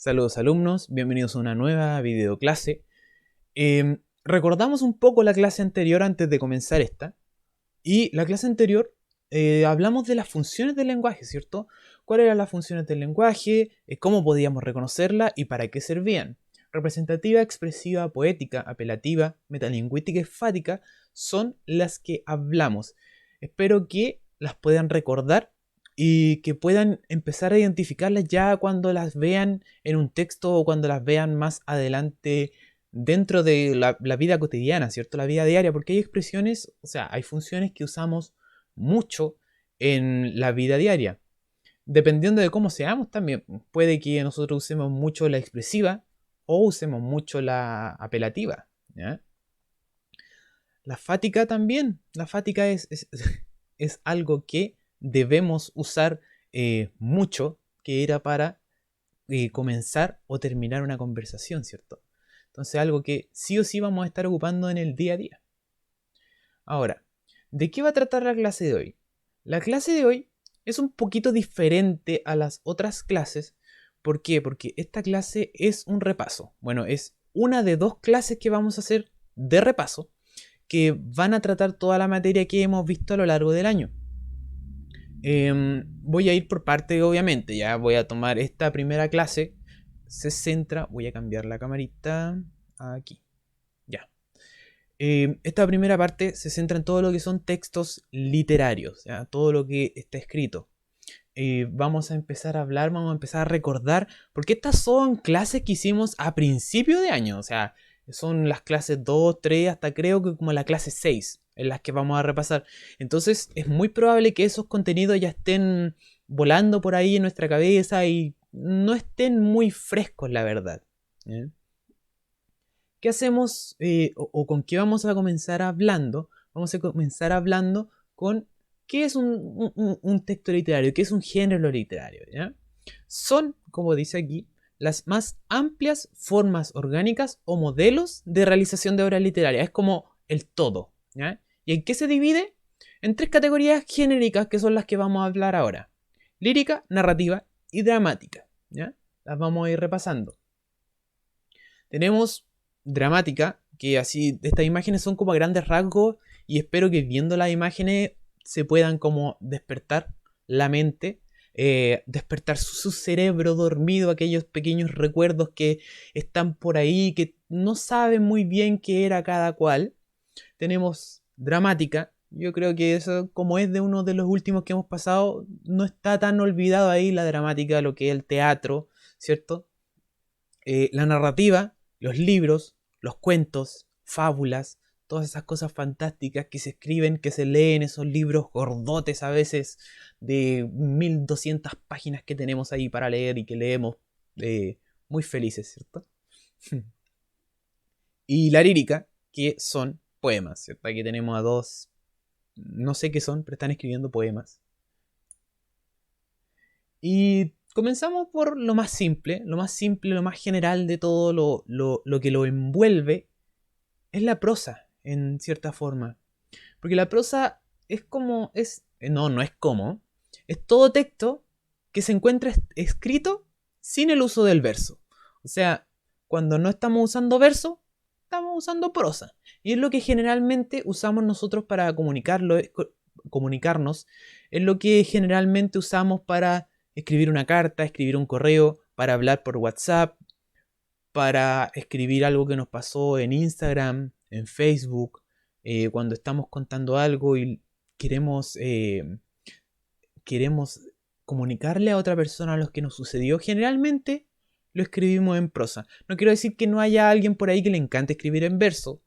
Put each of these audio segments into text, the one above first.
Saludos alumnos, bienvenidos a una nueva videoclase. Recordamos un poco la clase anterior antes de comenzar esta. Y la clase anterior hablamos de las funciones del lenguaje, ¿cierto? ¿Cuáles eran las funciones del lenguaje? ¿Cómo podíamos reconocerla y para qué servían? Representativa, expresiva, poética, apelativa, metalingüística y fática son las que hablamos. Espero que las puedan recordar y que puedan empezar a identificarlas ya cuando las vean en un texto o cuando las vean más adelante dentro de la vida cotidiana, ¿cierto? La vida diaria, porque hay expresiones, o sea, hay funciones que usamos mucho en la vida diaria. Dependiendo de cómo seamos también, puede que nosotros usemos mucho la expresiva o usemos mucho la apelativa, ¿ya? La fática también, la fática es algo que debemos usar mucho, que era para comenzar o terminar una conversación, ¿cierto? Entonces algo que sí o sí vamos a estar ocupando en el día a día. Ahora, ¿de qué va a tratar la clase de hoy? La clase de hoy es un poquito diferente a las otras clases. ¿Por qué? Porque esta clase es un repaso. Bueno, es una de dos clases que vamos a hacer de repaso que van a tratar toda la materia que hemos visto a lo largo del año. Voy a ir por parte, obviamente. Ya voy a tomar esta primera clase. Se centra, voy a cambiar la camarita aquí. Ya. Esta primera parte se centra en todo lo que son textos literarios, ¿ya? Todo lo que está escrito. Vamos a empezar a hablar, vamos a empezar a recordar, porque estas son clases que hicimos a principio de año, o sea, son las clases 2, 3, hasta creo que como la clase 6 en las que vamos a repasar. Entonces es muy probable que esos contenidos ya estén volando por ahí en nuestra cabeza y no estén muy frescos, la verdad. ¿Eh? ¿Qué hacemos o con qué vamos a comenzar hablando? Vamos a comenzar hablando con qué es un texto literario, qué es un género literario. ¿Ya? Son, como dice aquí, las más amplias formas orgánicas o modelos de realización de obras literarias. Es como el todo. ¿Ya? ¿Y en qué se divide? En tres categorías genéricas que son las que vamos a hablar ahora. Lírica, narrativa y dramática. ¿Ya? Las vamos a ir repasando. Tenemos dramática, que así, estas imágenes son como a grandes rasgos y espero que viendo las imágenes se puedan como despertar la mente, despertar su cerebro dormido, aquellos pequeños recuerdos que están por ahí, que no saben muy bien qué era cada cual. Tenemos dramática, yo creo que eso, como es de uno de los últimos que hemos pasado, no está tan olvidado ahí la dramática, lo que es el teatro, ¿cierto? La narrativa, los libros, los cuentos, fábulas, todas esas cosas fantásticas que se escriben, que se leen, esos libros gordotes a veces de 1200 páginas que tenemos ahí para leer y que leemos muy felices, ¿cierto? Y la lírica, que son poemas, ¿cierto? Aquí tenemos a dos, no sé qué son, pero están escribiendo poemas. Y comenzamos por lo más simple, lo más general de todo lo que lo envuelve es la prosa, en cierta forma. Porque la prosa es como, no es como, es todo texto que se encuentra escrito sin el uso del verso. O sea, cuando no estamos usando verso, estamos usando prosa. Y es lo que generalmente usamos nosotros para comunicarnos, es lo que generalmente usamos para escribir una carta, escribir un correo, para hablar por WhatsApp, para escribir algo que nos pasó en Instagram, en Facebook, cuando estamos contando algo y queremos comunicarle a otra persona lo que nos sucedió. Generalmente lo escribimos en prosa. No quiero decir que no haya alguien por ahí que le encante escribir en verso,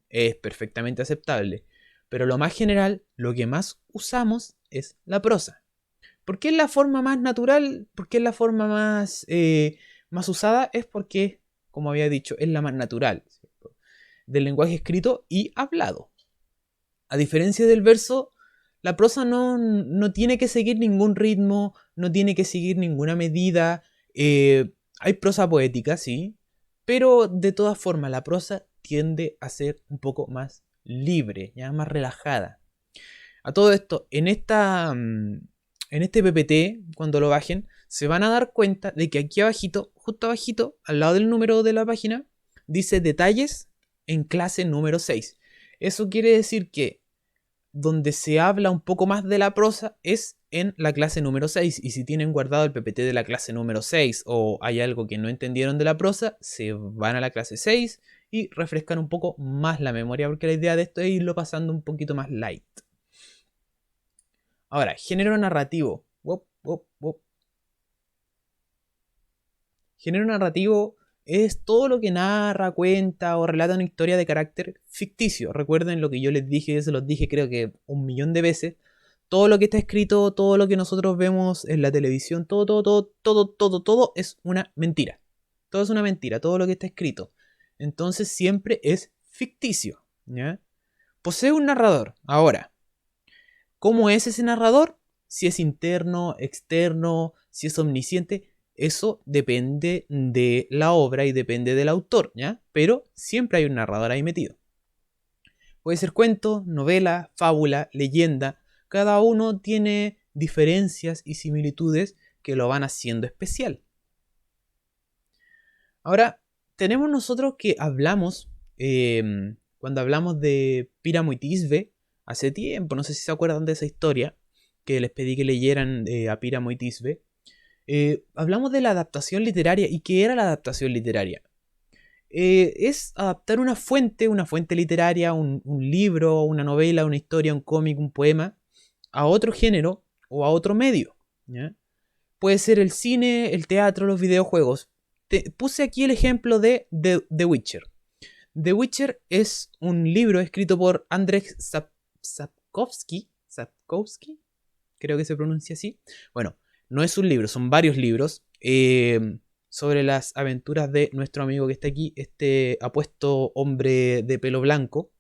es perfectamente aceptable, pero lo más general, lo que más usamos es la prosa. ¿Por qué es la forma más natural? ¿Por qué es la forma más usada? Es porque, como había dicho, es la más natural, ¿cierto? Del lenguaje escrito y hablado. A diferencia del verso, la prosa no tiene que seguir ningún ritmo, no tiene que seguir ninguna medida. Hay prosa poética, sí, pero de todas formas la prosa tiende a ser un poco más libre, ya más relajada. A todo esto, en este PPT, cuando lo bajen, se van a dar cuenta de que aquí abajito, justo abajito, al lado del número de la página, dice detalles en clase número 6. Eso quiere decir que donde se habla un poco más de la prosa es en la clase número 6. Y si tienen guardado el PPT de la clase número 6 o hay algo que no entendieron de la prosa, se van a la clase 6 y refrescan un poco más la memoria, porque la idea de esto es irlo pasando un poquito más light. Ahora, género narrativo. Género narrativo es todo lo que narra, cuenta o relata una historia de carácter ficticio. Recuerden lo que yo les dije, se los dije creo que 1.000.000 de veces. Todo lo que está escrito, todo lo que nosotros vemos en la televisión, todo es una mentira. Todo es una mentira, todo lo que está escrito. Entonces siempre es ficticio, ¿ya? Posee un narrador. Ahora, ¿cómo es ese narrador? Si es interno, externo, si es omnisciente, eso depende de la obra y depende del autor, ¿ya? Pero siempre hay un narrador ahí metido. Puede ser cuento, novela, fábula, leyenda. Cada uno tiene diferencias y similitudes que lo van haciendo especial. Ahora, tenemos nosotros que hablamos, cuando hablamos de Píramo y Tisbe, hace tiempo, no sé si se acuerdan de esa historia, que les pedí que leyeran a Píramo y Tisbe. Hablamos de la adaptación literaria. ¿Y qué era la adaptación literaria? Es adaptar una fuente literaria, un libro, una novela, una historia, un cómic, un poema, a otro género o a otro medio, ¿ya? Puede ser el cine, el teatro, los videojuegos. Puse aquí el ejemplo de The Witcher. The Witcher es un libro escrito por Andrzej Sapkowski, creo que se pronuncia así. Bueno, no es un libro, son varios libros sobre las aventuras de nuestro amigo que está aquí, este apuesto hombre de pelo blanco.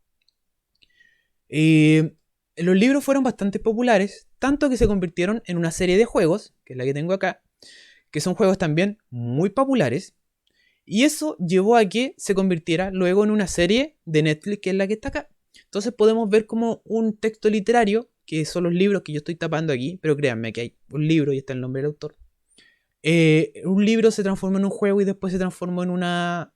Los libros fueron bastante populares, tanto que se convirtieron en una serie de juegos, que es la que tengo acá, que son juegos también muy populares. Y eso llevó a que se convirtiera luego en una serie de Netflix, que es la que está acá. Entonces podemos ver como un texto literario, que son los libros que yo estoy tapando aquí, pero créanme que hay un libro y está el nombre del autor. Un libro se transformó en un juego y después se transformó en una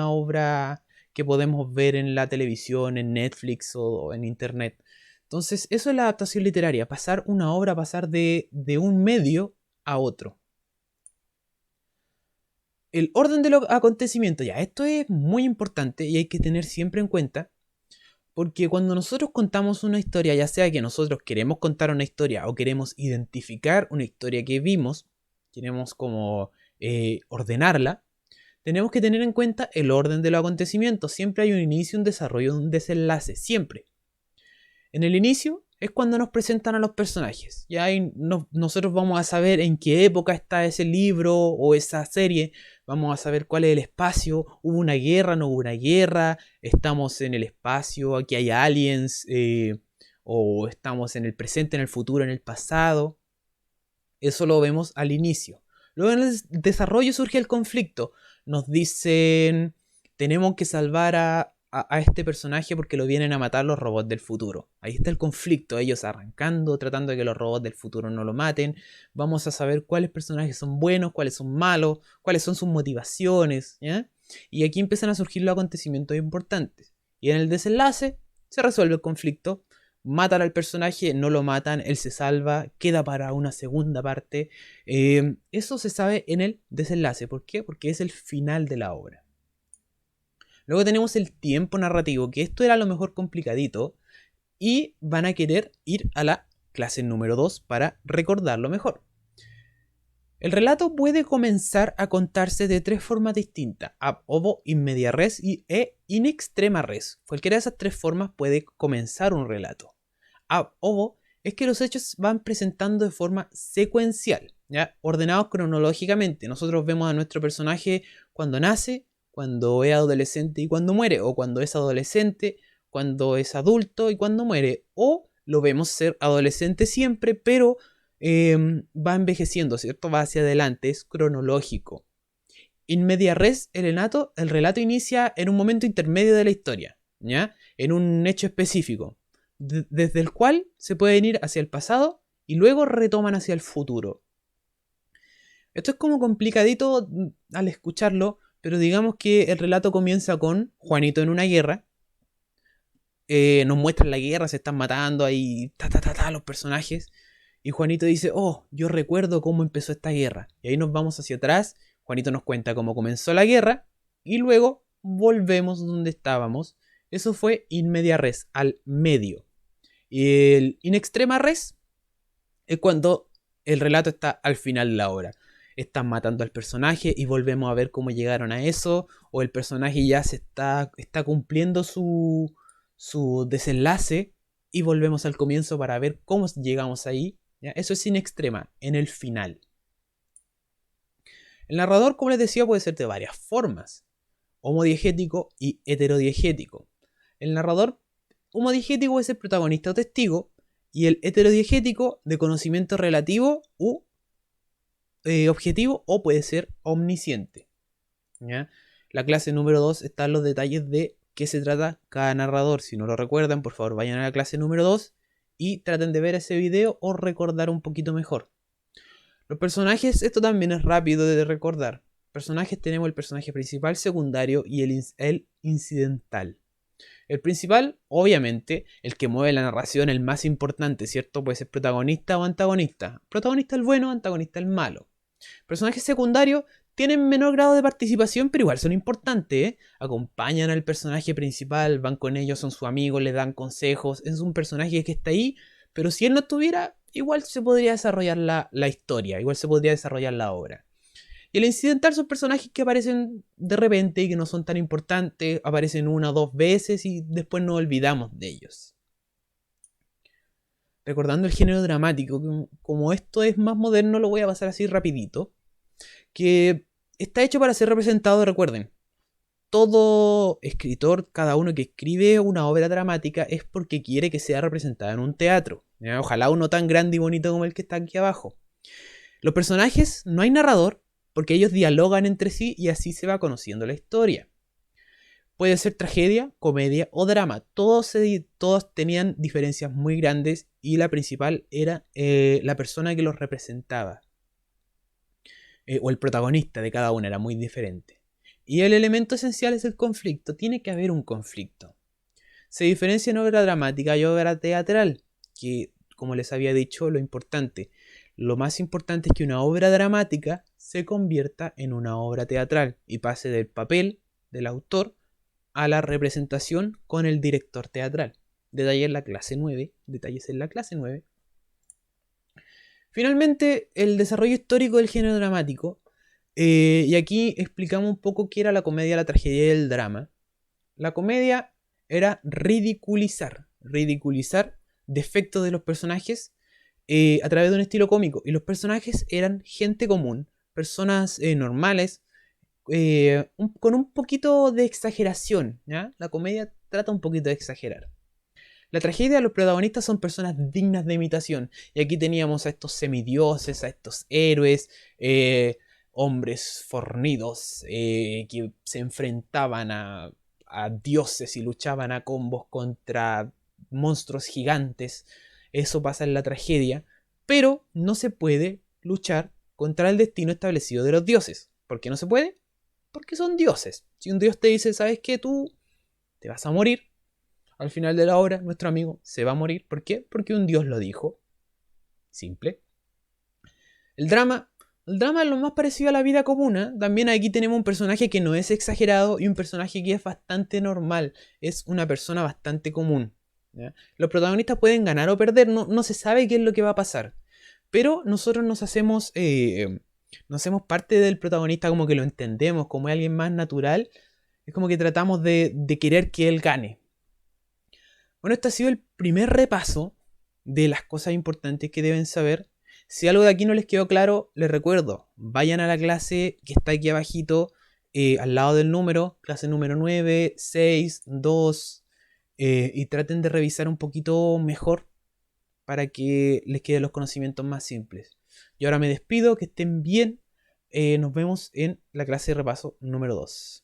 obra que podemos ver en la televisión, en Netflix o en internet. Entonces, eso es la adaptación literaria, pasar una obra, pasar de un medio a otro. El orden de los acontecimientos, ya, esto es muy importante y hay que tener siempre en cuenta, porque cuando nosotros contamos una historia, ya sea que nosotros queremos contar una historia o queremos identificar una historia que vimos, queremos como ordenarla, tenemos que tener en cuenta el orden de los acontecimientos. Siempre hay un inicio, un desarrollo, un desenlace, siempre. En el inicio es cuando nos presentan a los personajes. Ya ahí nosotros vamos a saber en qué época está ese libro o esa serie. Vamos a saber cuál es el espacio. ¿Hubo una guerra? ¿No hubo una guerra? ¿Estamos en el espacio? ¿Aquí hay aliens? ¿O estamos en el presente, en el futuro, en el pasado? Eso lo vemos al inicio. Luego en el desarrollo surge el conflicto. Nos dicen, tenemos que salvar a este personaje porque lo vienen a matar los robots del futuro. Ahí está el conflicto, ellos arrancando, tratando de que los robots del futuro no lo maten. Vamos a saber cuáles personajes son buenos, cuáles son malos, cuáles son sus motivaciones, ¿ya? Y aquí empiezan a surgir los acontecimientos importantes. Y en el desenlace se resuelve el conflicto. Matan al personaje, no lo matan, él se salva, queda para una segunda parte. Eso se sabe en el desenlace. ¿Por qué? Porque es el final de la obra. Luego tenemos el tiempo narrativo, que esto era a lo mejor complicadito, y van a querer ir a la clase número 2 para recordarlo mejor. El relato puede comenzar a contarse de 3 formas distintas: ab ovo, in media res y in extrema res. Cualquiera de esas 3 formas puede comenzar un relato. Ab ovo es que los hechos van presentando de forma secuencial, ¿ya? Ordenados cronológicamente. Nosotros vemos a nuestro personaje cuando nace, cuando es adolescente y cuando muere, o cuando es adolescente, cuando es adulto y cuando muere, o lo vemos ser adolescente siempre, pero va envejeciendo, ¿cierto? Va hacia adelante, es cronológico. In media res, el relato inicia en un momento intermedio de la historia, ¿ya? En un hecho específico, desde el cual se pueden ir hacia el pasado y luego retoman hacia el futuro. Esto es como complicadito al escucharlo, pero digamos que el relato comienza con Juanito en una guerra. Nos muestran la guerra, se están matando ahí, los personajes. Y Juanito dice, oh, yo recuerdo cómo empezó esta guerra. Y ahí nos vamos hacia atrás. Juanito nos cuenta cómo comenzó la guerra. Y luego volvemos donde estábamos. Eso fue in media res, al medio. Y el in extrema res es cuando el relato está al final de la obra. Están matando al personaje y volvemos a ver cómo llegaron a eso. O el personaje ya está cumpliendo su desenlace y volvemos al comienzo para ver cómo llegamos ahí. ¿Ya? Eso es sin extrema, en el final. El narrador, como les decía, puede ser de varias formas: homodiegético y heterodiegético. El narrador homodiegético es el protagonista o testigo, y el heterodiegético de conocimiento relativo u objetivo, o puede ser omnisciente. ¿Ya? La clase número 2 están los detalles de qué se trata cada narrador. Si no lo recuerdan, por favor vayan a la clase número 2 y traten de ver ese video o recordar un poquito mejor. Los personajes, esto también es rápido de recordar. Personajes, tenemos el personaje principal, secundario y el incidental. El principal, obviamente, el que mueve la narración, el más importante, ¿cierto? Puede ser protagonista o antagonista. Protagonista el bueno, antagonista el malo. Personajes secundarios tienen menor grado de participación, pero igual son importantes, ¿eh? Acompañan al personaje principal, van con ellos, son sus amigos, les dan consejos. Es un personaje que está ahí, pero si él no estuviera, igual se podría desarrollar la historia, igual se podría desarrollar la obra. Y el incidental son personajes que aparecen de repente y que no son tan importantes, aparecen una o dos veces y después nos olvidamos de ellos. Recordando el género dramático, como esto es más moderno, lo voy a pasar así rapidito. Que está hecho para ser representado, recuerden. Todo escritor, cada uno que escribe una obra dramática es porque quiere que sea representada en un teatro. Ojalá uno tan grande y bonito como el que está aquí abajo. Los personajes, no hay narrador, porque ellos dialogan entre sí y así se va conociendo la historia. Puede ser tragedia, comedia o drama. Todos tenían diferencias muy grandes y la principal era la persona que los representaba. O el protagonista de cada una era muy diferente. Y el elemento esencial es el conflicto. Tiene que haber un conflicto. Se diferencia en obra dramática y obra teatral, que, como les había dicho, lo más importante es que una obra dramática se convierta en una obra teatral y pase del papel del autor a la representación con el director teatral. Detalles en la clase 9. Finalmente, el desarrollo histórico del género dramático. Y aquí explicamos un poco qué era la comedia, la tragedia y el drama. La comedia era ridiculizar defectos de los personajes a través de un estilo cómico. Y los personajes eran gente común, personas normales, con un poquito de exageración. ¿Ya? La comedia trata un poquito de exagerar. La tragedia, los protagonistas son personas dignas de imitación. Y aquí teníamos a estos semidioses, a estos héroes, hombres fornidos que se enfrentaban a dioses y luchaban a combos contra monstruos gigantes. Eso pasa en la tragedia. Pero no se puede luchar contra el destino establecido de los dioses. ¿Por qué no se puede? Porque son dioses. Si un dios te dice, ¿sabes qué? Tú te vas a morir. Al final de la obra, nuestro amigo se va a morir. ¿Por qué? Porque un dios lo dijo. Simple. El drama es lo más parecido a la vida común, ¿eh? También aquí tenemos un personaje que no es exagerado y un personaje que es bastante normal. Es una persona bastante común. ¿Ya? Los protagonistas pueden ganar o perder, no se sabe qué es lo que va a pasar. Pero nosotros nos hacemos parte del protagonista, como que lo entendemos, como es alguien más natural. Es como que tratamos de querer que él gane. Bueno, este ha sido el primer repaso de las cosas importantes que deben saber. Si algo de aquí no les quedó claro, les recuerdo, vayan a la clase que está aquí abajito, al lado del número, clase número 9, 6, 2, y traten de revisar un poquito mejor para que les queden los conocimientos más simples. Y ahora me despido, que estén bien, nos vemos en la clase de repaso número 2.